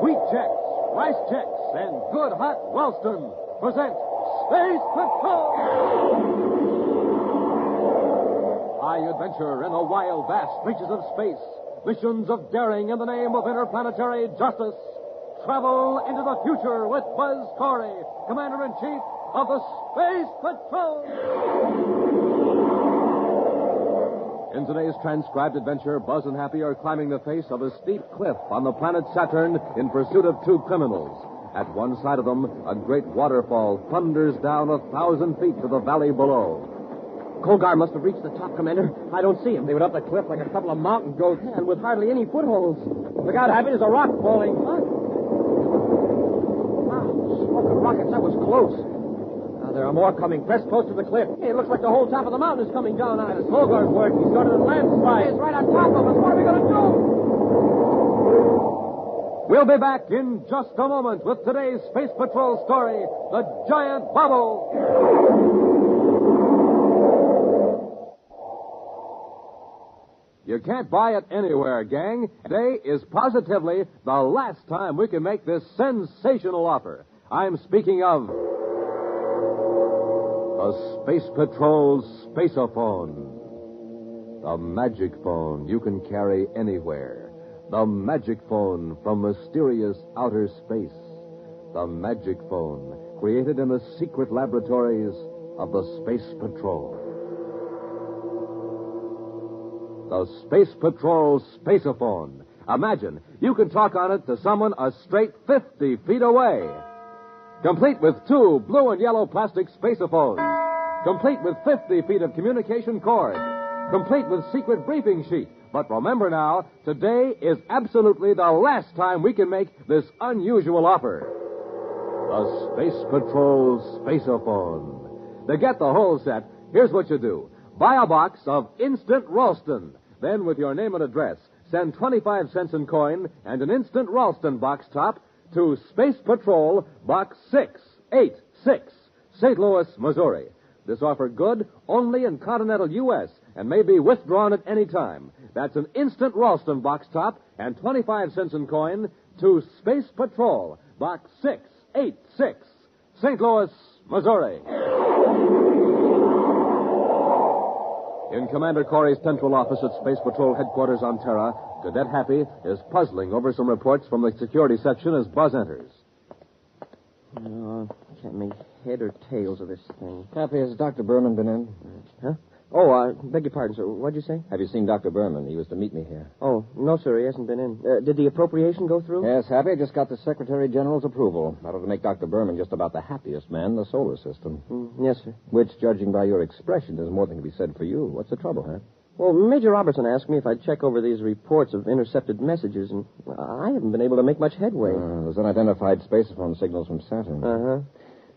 Wheat Checks, Rice Checks, and Good Hot Ralston present Space Patrol! High adventure in the wild, vast reaches of space. Missions of daring in the name of interplanetary justice. Travel into the future with Buzz Corey, Commander-in-Chief of the Space Patrol! In today's transcribed adventure, Buzz and Happy are climbing the face of a steep cliff on the planet Saturn in pursuit of two criminals. At one side of them, a great waterfall thunders down 1,000 feet to the valley below. Colgar must have reached the top, Commander. I don't see him. They went up the cliff like a couple of mountain goats. And with hardly any footholds. Look out, Happy, there's a rock falling. What? Wow, smoking rockets, that was close. Now, there are more coming. Press close to the cliff. Hey, it looks like the whole top of the mountain is coming down on us. Colgar's work. He's started a landslide. It's right on top of us. What are we going to do? We'll be back in just a moment with today's Space Patrol story, The Giant Bubble. You can't buy it anywhere, gang. Today is positively the last time we can make this sensational offer. I'm speaking of the Space Patrol Spaceophone. The magic phone you can carry anywhere. The magic phone from mysterious outer space. The magic phone created in the secret laboratories of the Space Patrol. The Space Patrol Spaceophone. Imagine, you can talk on it to someone a straight 50 feet away. Complete with 2 blue and yellow plastic spaceophones. Complete with 50 feet of communication cord. Complete with secret briefing sheet. But remember now, today is absolutely the last time we can make this unusual offer. The Space Patrol Spaceophone. To get the whole set, here's what you do. Buy a box of Instant Ralston. Then, with your name and address, send 25 cents in coin and an Instant Ralston box top to Space Patrol, Box 686, St. Louis, Missouri. This offer good only in continental U.S. and may be withdrawn at any time. That's an Instant Ralston box top and 25 cents in coin to Space Patrol, Box 686, St. Louis, Missouri. In Commander Corey's central office at Space Patrol headquarters on Terra, Cadet Happy is puzzling over some reports from the security section as Buzz enters. No, I can't make head or tails of this thing. Happy, has Dr. Berman been in? Huh? Oh, beg your pardon, sir. What'd you say? Have you seen Dr. Berman? He was to meet me here. Oh, no, sir. He hasn't been in. Did the appropriation go through? Yes, Happy. Just got the Secretary General's approval. That ought to make Dr. Berman just about the happiest man in the solar system. Yes, sir. Which, judging by your expression, is more than can be said for you. What's the trouble, huh? Well, Major Robertson asked me if I'd check over these reports of intercepted messages, and I haven't been able to make much headway. There's unidentified spacephone signals from Saturn. Uh-huh.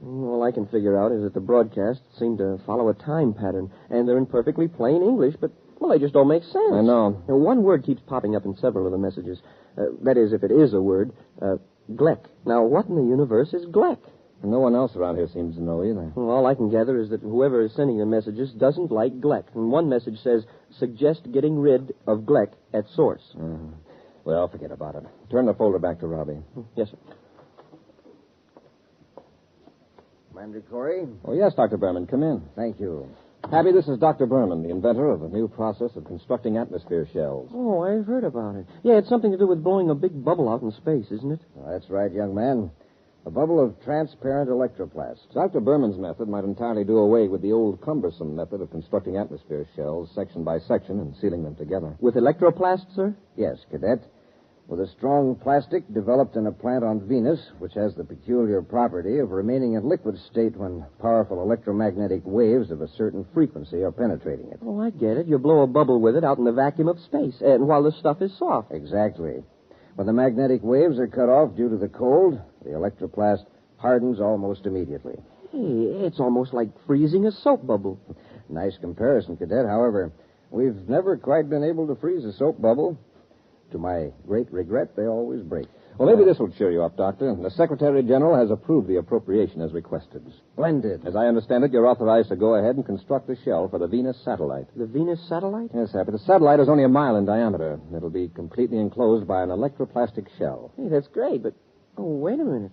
All I can figure out is that the broadcasts seem to follow a time pattern, and they're in perfectly plain English, but, well, they just don't make sense. I know. Now, one word keeps popping up in several of the messages. That is, if it is a word, Gleck. Now, what in the universe is Gleck? No one else around here seems to know either. Well, all I can gather is that whoever is sending the messages doesn't like Gleck. And one message says, suggest getting rid of Gleck at source. Well, forget about it. Turn the folder back to Robbie. Yes, sir. Commander Corey? Oh, yes, Dr. Berman. Come in. Thank you. Happy, this is Dr. Berman, the inventor of a new process of constructing atmosphere shells. Oh, I've heard about it. Yeah, it's something to do with blowing a big bubble out in space, isn't it? That's right, young man. A bubble of transparent electroplast. Dr. Berman's method might entirely do away with the old cumbersome method of constructing atmosphere shells section by section and sealing them together. With electroplast, sir? Yes, Cadet. With a strong plastic developed in a plant on Venus, which has the peculiar property of remaining in liquid state when powerful electromagnetic waves of a certain frequency are penetrating it. Oh, I get it. You blow a bubble with it out in the vacuum of space, and while the stuff is soft. Exactly. When the magnetic waves are cut off due to the cold, the electroplast hardens almost immediately. Hey, it's almost like freezing a soap bubble. Nice comparison, Cadet. However, we've never quite been able to freeze a soap bubble. To my great regret, they always break. Well, maybe this will cheer you up, Doctor. The Secretary General has approved the appropriation as requested. Splendid. As I understand it, you're authorized to go ahead and construct a shell for the Venus satellite. The Venus satellite? Yes, Happy. The satellite is only a mile in diameter. It'll be completely enclosed by an electroplastic shell. Hey, that's great, but... Oh, wait a minute.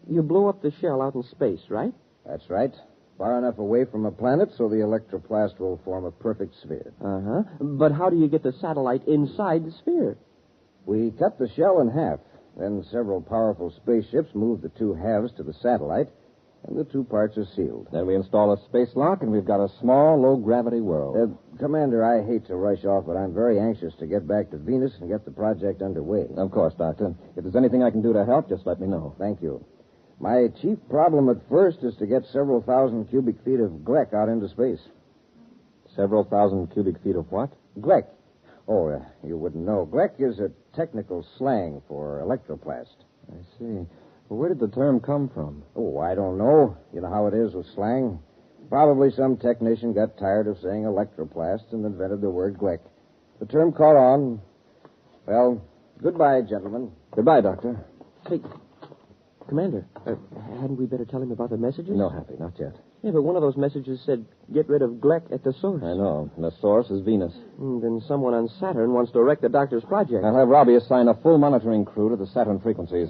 You blow up the shell out in space, right? That's right. Far enough away from a planet so the electroplast will form a perfect sphere. Uh-huh. But how do you get the satellite inside the sphere? We cut the shell in half. Then several powerful spaceships move the two halves to the satellite, and the two parts are sealed. Then we install a space lock, and we've got a small, low-gravity world. Commander, I hate to rush off, but I'm very anxious to get back to Venus and get the project underway. Of course, Doctor. If there's anything I can do to help, just let me know. Thank you. My chief problem at first is to get several thousand cubic feet of Gleck out into space. Several thousand cubic feet of what? Gleck. Oh, you wouldn't know. Gleck is a technical slang for electroplast. I see. Well, where did the term come from? Oh, I don't know. You know how it is with slang. Probably some technician got tired of saying electroplast and invented the word Gleck. The term caught on. Well, goodbye, gentlemen. Goodbye, Doctor. Hey, Commander, hadn't we better tell him about the messages? No, Happy, not yet. Yeah, but one of those messages said, get rid of Gleck at the source. I know. And the source is Venus. Then someone on Saturn wants to wreck the doctor's project. I'll have Robbie assign a full monitoring crew to the Saturn frequencies.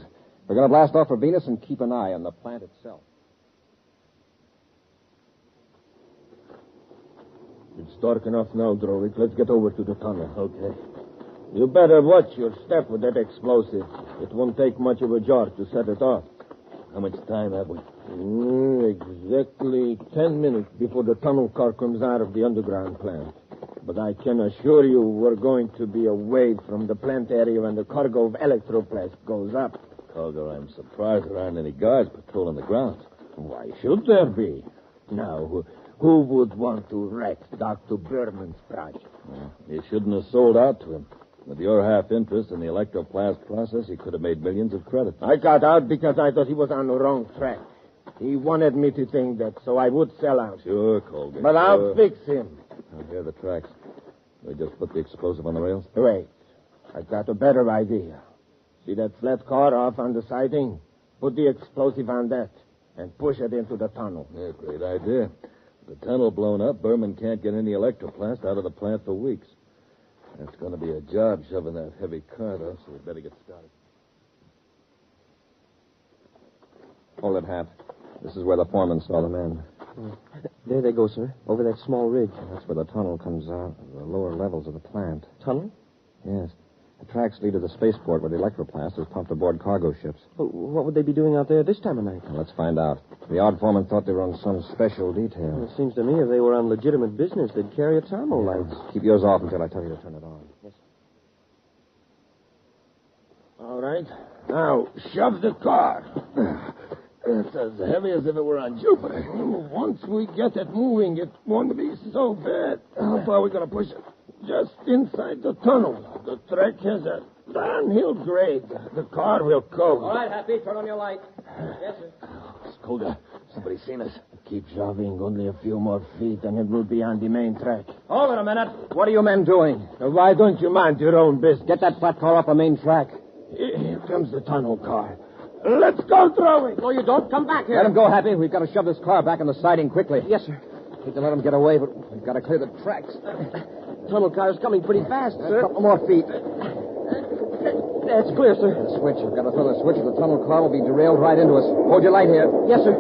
We're going to blast off for Venus and keep an eye on the plant itself. It's dark enough now, Drovic. Let's get over to the tunnel. Okay. You better watch your step with that explosive. It won't take much of a jar to set it off. How much time have we? Exactly 10 minutes before the tunnel car comes out of the underground plant. But I can assure you we're going to be away from the plant area when the cargo of electroplast goes up. Cargo, I'm surprised there aren't any guards patrolling the grounds. Why should there be? Now, who would want to wreck Dr. Berman's project? Well, you shouldn't have sold out to him. With your half interest in the electroplast process, he could have made millions of credits. I got out because I thought he was on the wrong track. He wanted me to think that, so I would sell out. Sure, Colgan. But I'll fix him. Here are the tracks. We just put the explosive on the rails. Wait. I got a better idea. See that flat car off on the siding? Put the explosive on that and push it into the tunnel. Yeah, great idea. With the tunnel blown up, Berman can't get any electroplast out of the plant for weeks. It's going to be a job shoving that heavy car, though, so we better get started. Hold it, Hap. This is where the foreman saw the men. There they go, sir. Over that small ridge. That's where the tunnel comes out, the lower levels of the plant. Tunnel? Yes. The tracks lead to the spaceport where the electroplast is pumped aboard cargo ships. Well, what would they be doing out there this time of night? Well, let's find out. The odd foreman thought they were on some special detail. Well, it seems to me if they were on legitimate business, they'd carry a thermal light. Keep yours off until I tell you to turn it on. Yes, sir. All right. Now, shove the car. It's as heavy as if it were on Jupiter. Once we get it moving, it won't be so bad. How far are we going to push it? Just inside the tunnel. The track has a downhill grade. The car will cope. All right, Happy, turn on your light. Yes, sir. Skolda, somebody's seen us. Keep shoving only a few more feet, and it will be on the main track. Hold it a minute. What are you men doing? Why don't you mind your own business? Get that flat car off the main track. Here comes the tunnel car. Let's go through it. No, you don't. Come back here. Let him go, Happy. We've got to shove this car back on the siding quickly. Yes, sir. Hate to let him get away, but we've got to clear the tracks. Tunnel car's coming pretty fast, sir. A couple more feet. That's clear, sir. The switch. We've got to throw the switch, or the tunnel car will be derailed right into us. Hold your light here. Yes, sir.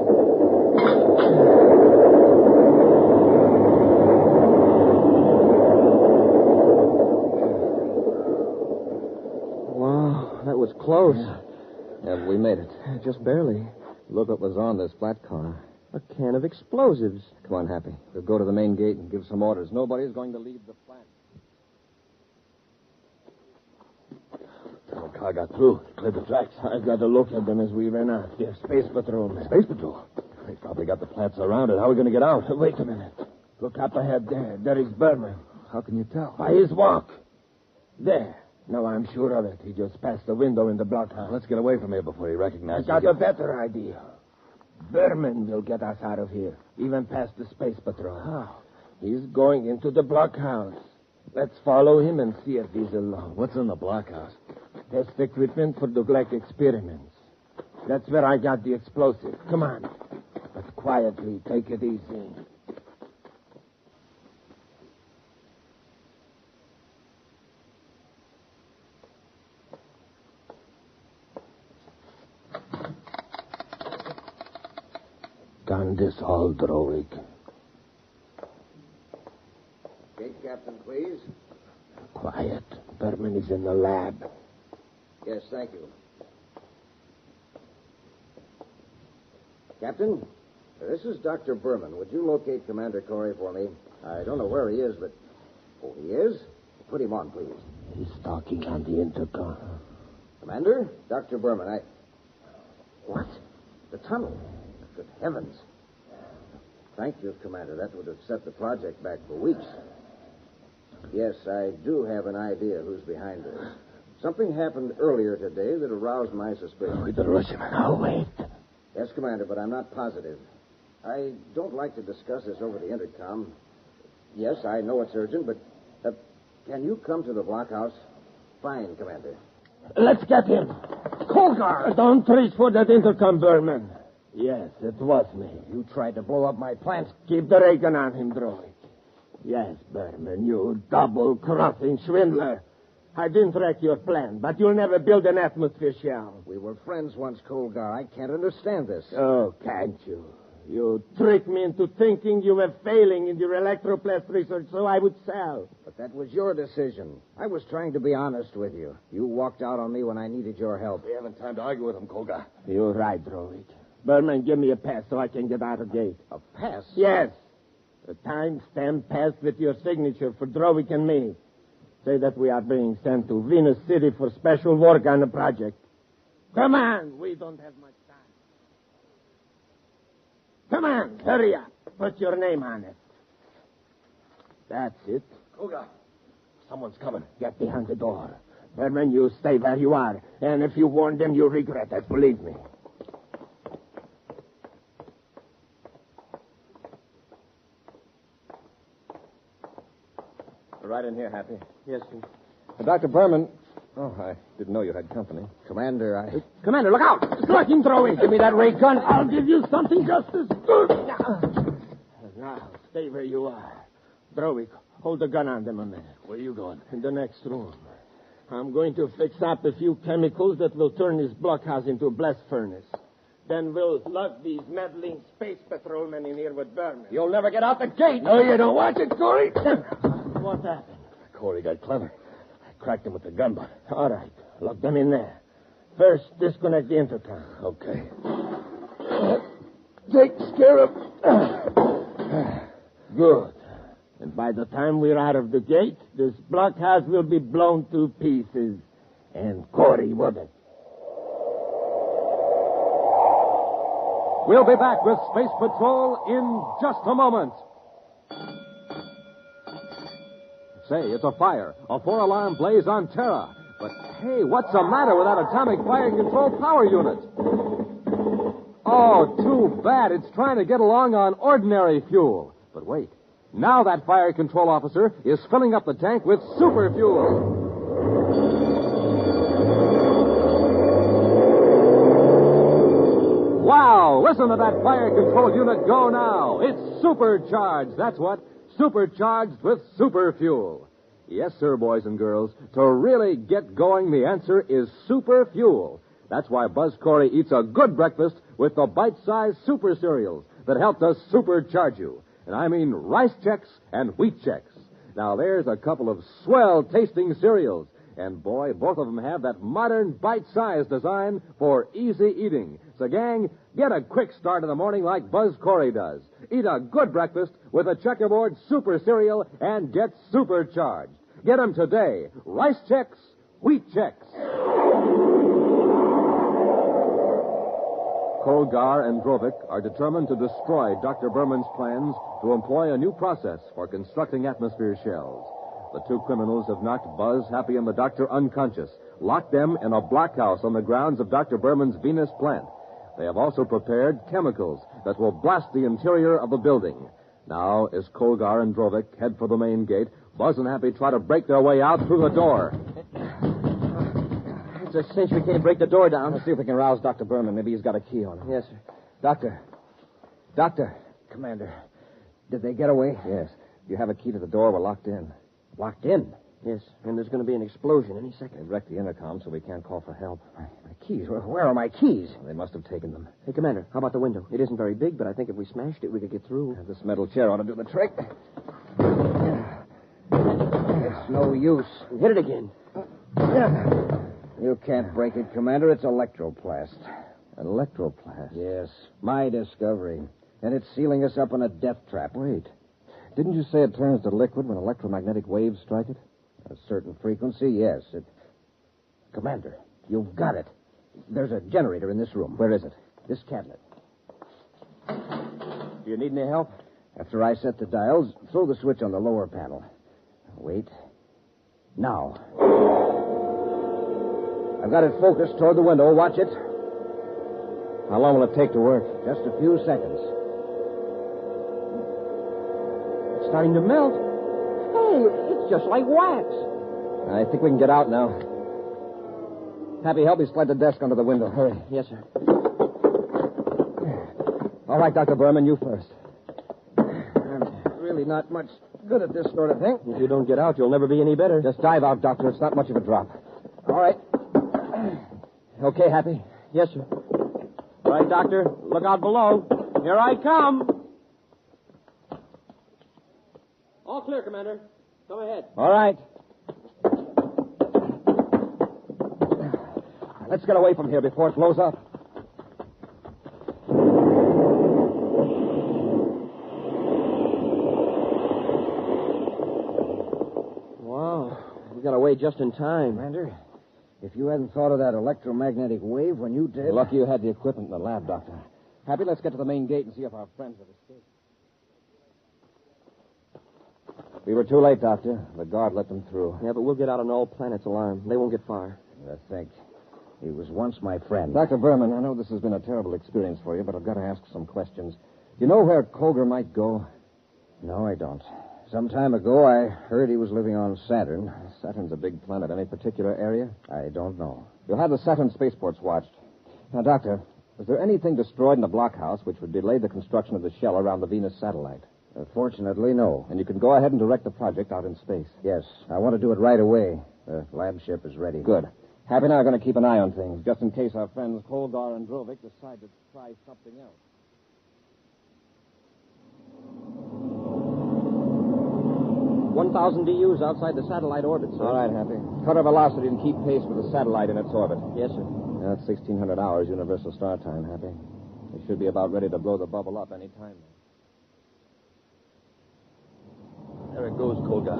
Wow, that was close. Yeah, we made it. Just barely. Look what was on this flat car. A can of explosives. Come on, Happy. We'll go to the main gate and give some orders. Nobody's going to leave the plant. The car got through. Cleared the tracks. I got a look at them as we ran out. They're space patrolmen. Space patrol? They probably got the plant surrounded. How are we going to get out? Wait a minute. Look up ahead there. There is Berman. How can you tell? By his walk. There. Now I'm sure of it. He just passed the window in the blockhouse. Let's get away from here before he recognizes I got us. a better idea. Berman will get us out of here, even past the space patrol. How? He's going into the blockhouse. Let's follow him and see if he's alone. What's in the blockhouse? Test equipment for the Black experiments. That's where I got the explosive. Come on. But quietly, take it easy. Gun this all, Droid. Gate captain, please. Quiet. Berman is in the lab. Yes, thank you. Captain, this is Dr. Berman. Would you locate Commander Corey for me? I don't know where he is, but... Oh, he is? Put him on, please. He's talking on the intercom. Commander? Dr. Berman, What? The tunnel? Good heavens. Thank you, Commander. That would have set the project back for weeks. Yes, I do have an idea who's behind this. Something happened earlier today that aroused my suspicion. We better rush him. I'll wait. Yes, Commander, but I'm not positive. I don't like to discuss this over the intercom. Yes, I know it's urgent, but can you come to the blockhouse? Fine, Commander. Let's get him. Colgar! Don't reach for that intercom, Berman. Yes, it was me. You tried to blow up my plant. Keep the ray gun on him, Droid. Yes, Berman, you double-crossing swindler. I didn't wreck your plan, but you'll never build an atmosphere shell. We were friends once, Colgar. I can't understand this. Oh, can't you? You tricked me into thinking you were failing in your electroplast research so I would sell. But that was your decision. I was trying to be honest with you. You walked out on me when I needed your help. We haven't time to argue with him, Colgar. You're right, Droid. Berman, give me a pass so I can get out of gate. A pass? Yes. A time-stamped pass with your signature for Drowick and me. Say that we are being sent to Venus City for special work on the project. Come on, we don't have much time. Come on, hurry up. Put your name on it. That's it. Colgar, someone's coming. Get behind the door. Berman, you stay where you are. And if you warn them, you'll regret it, believe me. Right in here, Happy. Yes, sir. Dr. Berman. Oh, I didn't know you had company. Commander, Commander, look out! Striking, Drowick. Give me that ray gun. I'll give you something just as good. Now, stay where you are. Drowick, hold the gun on them a minute. Where are you going? In the next room. I'm going to fix up a few chemicals that will turn this blockhouse into a blast furnace. Then we'll lug these meddling space patrolmen in here with Berman. You'll never get out the gate. No, you don't watch it, Corey. What happened? Corey got clever. I cracked him with the gun butt. All right. Lock them in there. First, disconnect the intercom. Okay. Takes care of... Good. And by the time we're out of the gate, this blockhouse will be blown to pieces. And Corey with it. We'll be back with Space Patrol in just a moment. Say, it's a fire. A 4-alarm blaze on Terra. But, hey, what's the matter with that atomic fire control power unit? Oh, too bad. It's trying to get along on ordinary fuel. But wait. Now that fire control officer is filling up the tank with super fuel. Wow! Listen to that fire control unit go now. It's supercharged. That's what. Supercharged with super fuel. Yes, sir, boys and girls. To really get going, the answer is super fuel. That's why Buzz Corey eats a good breakfast with the bite-sized super cereals that help to supercharge you. And I mean Rice Chex and Wheat Chex. Now, there's a couple of swell-tasting cereals. And, boy, both of them have that modern bite-sized design for easy eating. So, gang, get a quick start in the morning like Buzz Corey does. Eat a good breakfast with a checkerboard super cereal and get supercharged. Get them today. Rice Chex, Wheat Chex. Colgar and Drovic are determined to destroy Dr. Berman's plans to employ a new process for constructing atmosphere shells. The two criminals have knocked Buzz, Happy, and the doctor unconscious, locked them in a blockhouse on the grounds of Dr. Berman's Venus plant. They have also prepared chemicals that will blast the interior of the building. Now, as Colgar and Drovic head for the main gate, Buzz and Happy try to break their way out through the door. It's a cinch we can't break the door down. Let's see if we can rouse Dr. Berman. Maybe he's got a key on him. Yes, sir. Doctor. Commander, did they get away? Yes. You have a key to the door. We're locked in. Locked in? Yes, and there's going to be an explosion any second. They wrecked the intercom, so we can't call for help. My keys. Where are my keys? They must have taken them. Hey, Commander, how about the window? It isn't very big, but I think if we smashed it, we could get through. This metal chair ought to do the trick. It's no use. Hit it again. You can't break it, Commander. It's electroplast. Electroplast? Yes, my discovery. And it's sealing us up in a death trap. Wait. Didn't you say it turns to liquid when electromagnetic waves strike it? A certain frequency, yes. Commander, you've got it. There's a generator in this room. Where is it? This cabinet. Do you need any help? After I set the dials, throw the switch on the lower panel. Wait. Now. I've got it focused toward the window. Watch it. How long will it take to work? Just a few seconds. It's starting to melt. Hey, it's just like wax. I think we can get out now. Happy, help me slide the desk under the window. Hurry. Yes, sir. All right, Dr. Berman, you first. I'm really not much good at this sort of thing. If you don't get out, you'll never be any better. Just dive out, Doctor. It's not much of a drop. All right. Okay, Happy? Yes, sir. All right, Doctor. Look out below. Here I come. All clear, Commander. Come ahead. All right. Let's get away from here before it blows up. Wow. We got away just in time. Commander, if you hadn't thought of that electromagnetic wave when you did... Lucky you had the equipment in the lab, Doctor. Happy, let's get to the main gate and see if our friends have escaped. We were too late, Doctor. The guard let them through. Yeah, but we'll get out on all planets' alarm. They won't get far. I think. He was once my friend. Dr. Berman, I know this has been a terrible experience for you, but I've got to ask some questions. Do you know where Colger might go? No, I don't. Some time ago, I heard he was living on Saturn. Saturn's a big planet. Any particular area? I don't know. You'll have the Saturn spaceports watched. Now, Doctor, is there anything destroyed in the blockhouse which would delay the construction of the shell around the Venus satellite? Fortunately, no. And you can go ahead and direct the project out in space. Yes, I want to do it right away. The lab ship is ready. Good. Happy and I are going to keep an eye on things, just in case our friends Kolgar and Drovik decide to try something else. 1,000 DUs outside the satellite orbit, sir. All right, Happy. Cut our velocity and keep pace with the satellite in its orbit. Yes, sir. That's 1,600 hours universal star time, Happy. We should be about ready to blow the bubble up any time. There it goes, Kolga.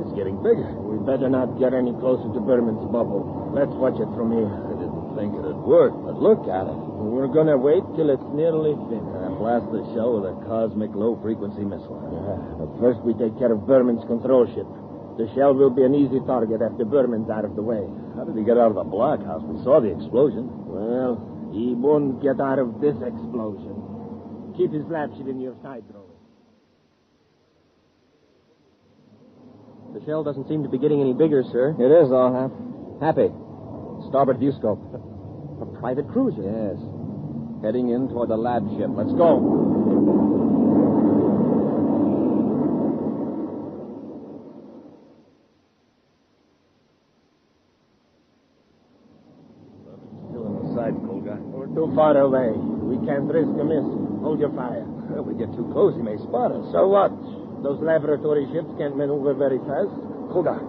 It's getting bigger. We better not get any closer to Berman's bubble. Let's watch it from here. I didn't think it'd work, but look at it. We're going to wait till it's nearly finished. Blast the shell with a cosmic low-frequency missile. Yeah, but first we take care of Berman's control ship. The shell will be an easy target after Berman's out of the way. How did he get out of the blockhouse? We saw the explosion. Well, he won't get out of this explosion. Keep his lab sheet in your side, Roller. The shell doesn't seem to be getting any bigger, sir. It is, all, Happy. Starboard view scope. A private cruiser. Yes. Heading in toward the lab ship. Let's go. Still in the side, Kolga. We're too far away. We can't risk a miss. Hold your fire. Well, if we get too close, he may spot us. So what? Those laboratory ships can't maneuver very fast. Kolga,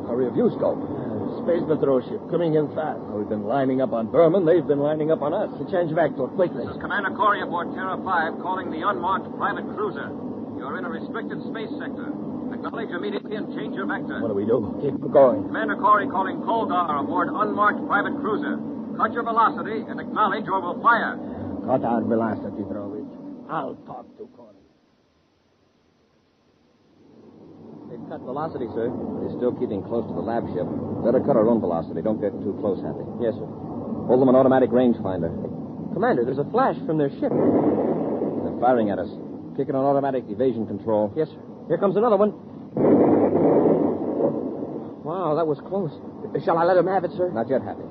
hurry a view scope. Space patrol ship coming in fast. We've been lining up on Berman. They've been lining up on us. Change vector, quickly. This is Commander Corey aboard Terra 5 calling the unmarked private cruiser. You're in a restricted space sector. Acknowledge immediately and change your vector. What do we do? Keep going. Commander Corey calling Colgar aboard unmarked private cruiser. Cut your velocity and acknowledge or we'll fire. Cut our velocity, Drovich. I'll talk to Corey. They've cut velocity, sir. They're still keeping close to the lab ship. Better cut our own velocity. Don't get too close, Happy. Yes, sir. Hold them an automatic rangefinder. Commander, there's a flash from their ship. They're firing at us. Kick it on automatic evasion control. Yes, sir. Here comes another one. Wow, that was close. Shall I let him have it, sir? Not yet, Happy.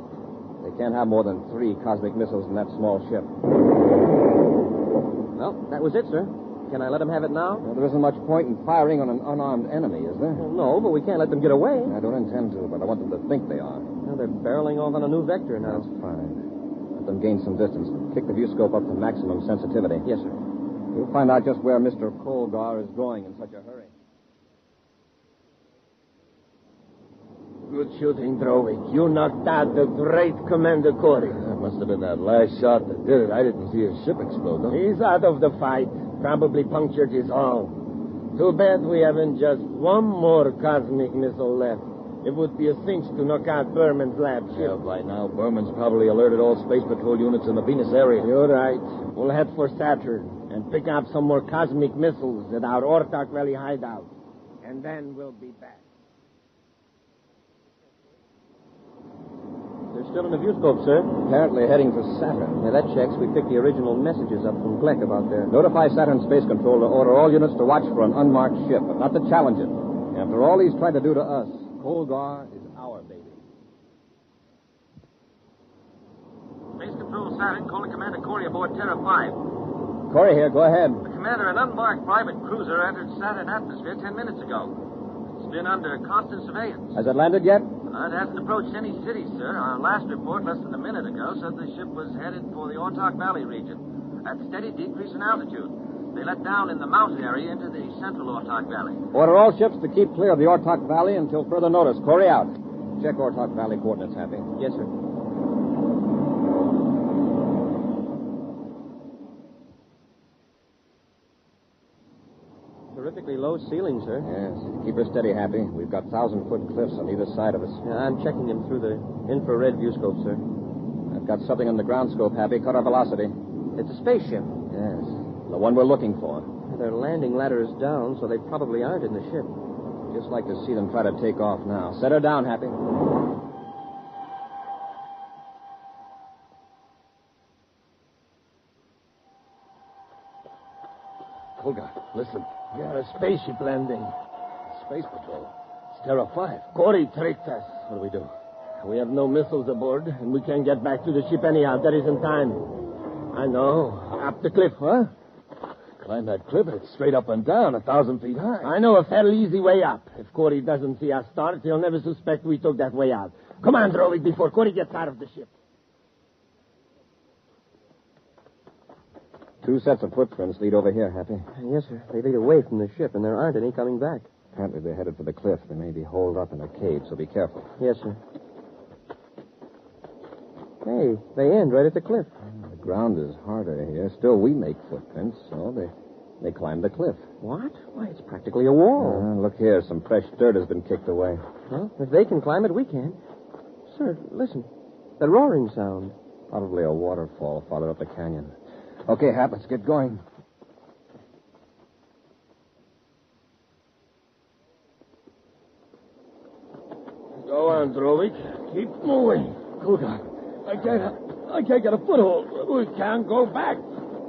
They can't have more than 3 cosmic missiles in that small ship. Well, that was it, sir. Can I let them have it now? Well, there isn't much point in firing on an unarmed enemy, is there? Well, no, but we can't let them get away. I don't intend to, but I want them to think they are. Well, they're barreling off on a new vector now. That's fine. Let them gain some distance. Kick the viewscope up to maximum sensitivity. Yes, sir. We'll find out just where Mr. Colgar is going in such a hurry. Good shooting, Drovik. You knocked out the great Commander Corey. That must have been that last shot that did it. I didn't see his ship explode, though. He's out of the fight. Probably punctured his hull. Too bad we haven't just one more cosmic missile left. It would be a cinch to knock out Berman's lab ship. Yeah, by now, Berman's probably alerted all Space Patrol units in the Venus area. You're right. We'll head for Saturn and pick up some more cosmic missiles at our Ortak Valley hideout. And then we'll be back. They're still in the viewscope, sir. Apparently heading for Saturn. Yeah, that checks. We picked the original messages up from Gleck about their... Notify Saturn Space Control to order all units to watch for an unmarked ship, but not to challenge it. After all he's tried to do to us, Colgar is our baby. Space Control Saturn calling Commander Corey aboard Terra 5. Corey here, go ahead. The commander, an unmarked private cruiser, entered Saturn atmosphere 10 minutes ago. It's been under constant surveillance. Has it landed yet? It hasn't approached any city, sir. Our last report, less than a minute ago, said the ship was headed for the Ortak Valley region at steady decrease in altitude. They let down in the mountain area into the central Ortak Valley. Order all ships to keep clear of the Ortak Valley until further notice. Corey out. Check Ortak Valley coordinates, Happy. Yes, sir. Terrifically low ceiling, sir. Yes. Keep her steady, Happy. We've got 1,000-foot cliffs on either side of us. Yeah, I'm checking them through the infrared viewscope, sir. I've got something on the ground scope, Happy. Cut our velocity. It's a spaceship. Yes. The one we're looking for. Their landing ladder is down, so they probably aren't in the ship. Just like to see them try to take off now. Set her down, Happy. Colgar, listen. Yeah, a spaceship landing. Space Patrol. It's Terra 5. Corey tricked us. What do we do? We have no missiles aboard, and we can't get back to the ship anyhow. There isn't time. I know. Up the cliff, huh? Climb that cliff. It's straight up and down, 1,000 feet high. I know a fairly easy way up. If Corey doesn't see us start, he'll never suspect we took that way out. Come on, Drovik, before Corey gets out of the ship. 2 sets of footprints lead over here, Happy. Yes, sir. They lead away from the ship, and there aren't any coming back. Apparently they're headed for the cliff. They may be holed up in a cave, so be careful. Yes, sir. Hey, they end right at the cliff. The ground is harder here. Still, we make footprints, so they climb the cliff. What? Why, it's practically a wall. Look here. Some fresh dirt has been kicked away. Well, if they can climb it, we can. Sir, listen. The roaring sound. Probably a waterfall followed up the canyon. Okay, Hap, let's get going. Go on, Drovik. Keep moving. Colgar, I can't get a foothold. We can't go back.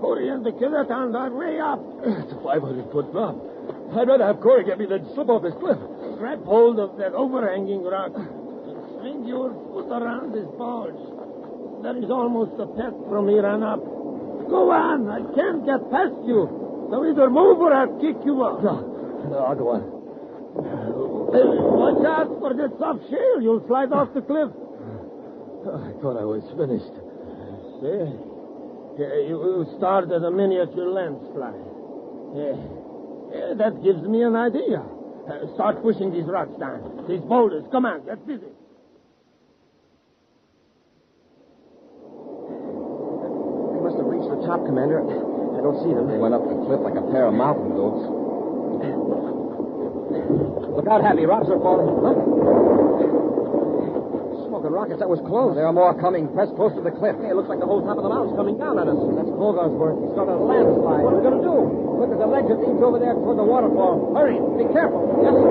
Corey and the kid are on their way up. It's a 500-foot drop. I'd rather have Corey get me than slip off this cliff. Grab hold of that overhanging rock. Swing your foot around this bulge. There is almost a path from here on up. Go on. I can't get past you. So either move or I'll kick you up. No, I'll go on. Watch out for that soft shale. You'll slide off the cliff. I thought I was finished. See? Yeah, you started a miniature lens fly. Yeah, that gives me an idea. Start pushing these rocks down. These boulders. Come on, get busy. They must have reached the top, Commander. I don't see them. They went up the cliff like a pair of mountain goats. Look out, Happy. Rocks are falling. Look. Smoking rockets. That was close. There are more coming. Press close to the cliff. Hey, it looks like the whole top of the mountain's coming down on us. That's Colgar's work. He started a landslide. What are we going to do? Look at the ledge that leads over there toward the waterfall. Hurry. Be careful. Yes, sir.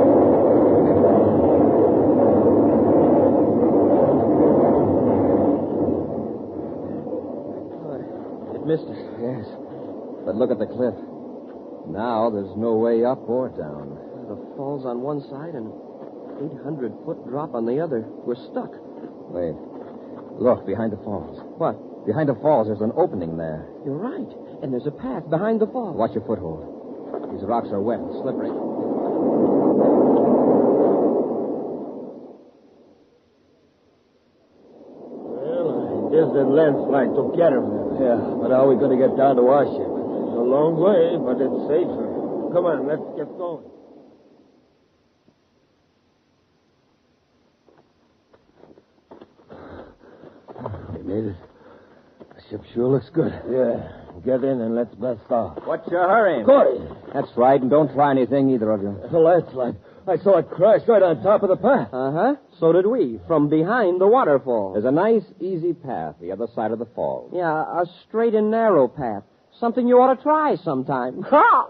It missed us. Yes. But look at the cliff. Now there's no way up or down. The fall's on one side and 800-foot drop on the other. We're stuck. Wait. Look, behind the falls. What? Behind the falls, there's an opening there. You're right. And there's a path behind the falls. Watch your foothold. These rocks are wet and slippery. Well, I guess that landslide took care of them. Yeah, but how are we going to get down to our ship? It's a long way, but it's safer. Come on, let's get going. We made it. The ship sure looks good. Yeah, get in and let's blast off. What's your hurry? Corey! That's right, and don't try anything, either of you. The landslide. I saw it crash right on top of the path. Uh-huh. So did we, from behind the waterfall. There's a nice, easy path the other side of the falls. Yeah, a straight and narrow path. Something you ought to try sometime. Ha!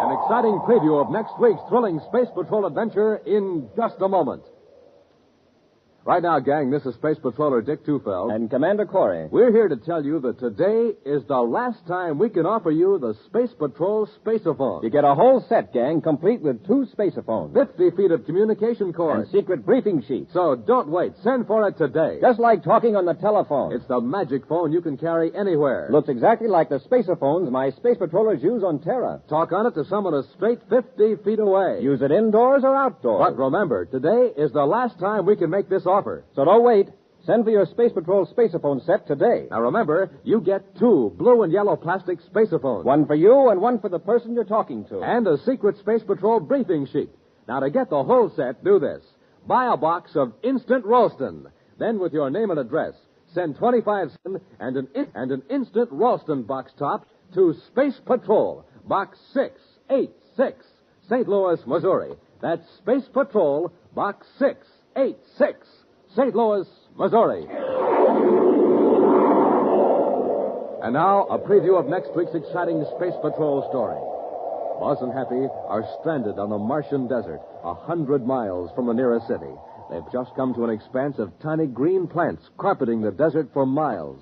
An exciting preview of next week's thrilling Space Patrol adventure in just a moment. Right now, gang, this is Space Patroller Dick Tufeld. And Commander Corey. We're here to tell you that today is the last time we can offer you the Space Patrol Spaceophone. You get a whole set, gang, complete with 2 spacephones. 50 feet of communication cords. And secret briefing sheets. So don't wait. Send for it today. Just like talking on the telephone. It's the magic phone you can carry anywhere. Looks exactly like the spacephones my space patrollers use on Terra. Talk on it to someone a straight 50 feet away. Use it indoors or outdoors. But remember, today is the last time we can make this offer. So don't wait. Send for your Space Patrol spaceophone set today. Now remember, you get 2 blue and yellow plastic spacephones. One for you and one for the person you're talking to. And a secret Space Patrol briefing sheet. Now to get the whole set, do this. Buy a box of Instant Ralston. Then with your name and address, send 25 cents and an Instant Ralston box top to Space Patrol, Box 686, St. Louis, Missouri. That's Space Patrol, Box 686, St. Louis, Missouri. And now, a preview of next week's exciting Space Patrol story. Buzz and Happy are stranded on the Martian desert, 100 miles from the nearest city. They've just come to an expanse of tiny green plants carpeting the desert for miles.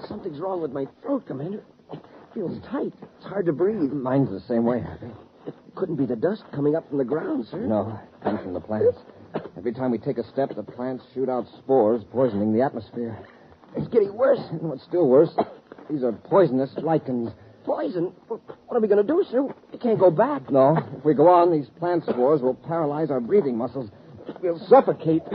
Something's wrong with my throat, Commander. It feels tight. It's hard to breathe. Mine's the same way, Happy. It couldn't be the dust coming up from the ground, sir. No, it comes from the plants. Every time we take a step, the plants shoot out spores, poisoning the atmosphere. It's getting worse. And what's still worse, these are poisonous lichens. Poison? What are we going to do, sir? We can't go back. No, if we go on, these plant spores will paralyze our breathing muscles. We'll suffocate. Be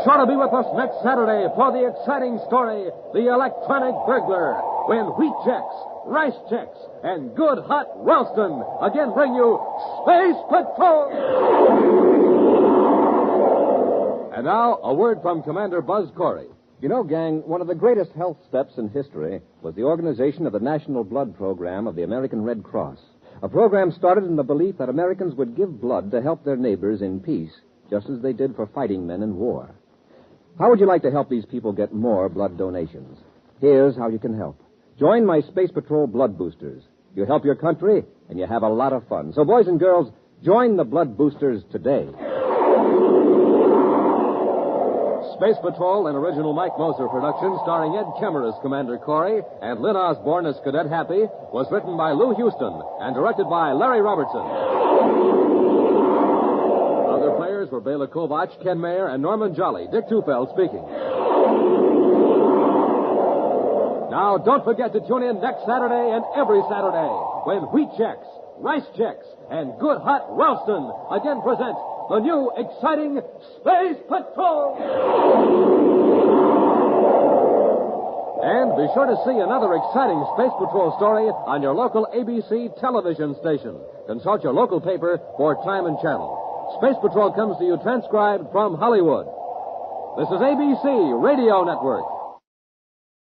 sure to be with us next Saturday for the exciting story, The Electronic Burglar, when wheat checks, rice checks, and good hot Ralston again bring you Space Patrol! And now, a word from Commander Buzz Corey. You know, gang, one of the greatest health steps in history was the organization of the National Blood Program of the American Red Cross. A program started in the belief that Americans would give blood to help their neighbors in peace, just as they did for fighting men in war. How would you like to help these people get more blood donations? Here's how you can help. Join my Space Patrol Blood Boosters. You help your country, and you have a lot of fun. So, boys and girls, join the Blood Boosters today. Space Patrol, an original Mike Moser production starring Ed Kemmer as Commander Corey and Lynn Osborne as Cadet Happy, was written by Lou Houston and directed by Larry Robertson. Other players were Bela Kovach, Ken Mayer, and Norman Jolly. Dick Tufeld speaking. Now, don't forget to tune in next Saturday and every Saturday when wheat checks, rice checks, and good hot Ralston again present the new exciting Space Patrol. And be sure to see another exciting Space Patrol story on your local ABC television station. Consult your local paper for time and channel. Space Patrol comes to you transcribed from Hollywood. This is ABC Radio Network.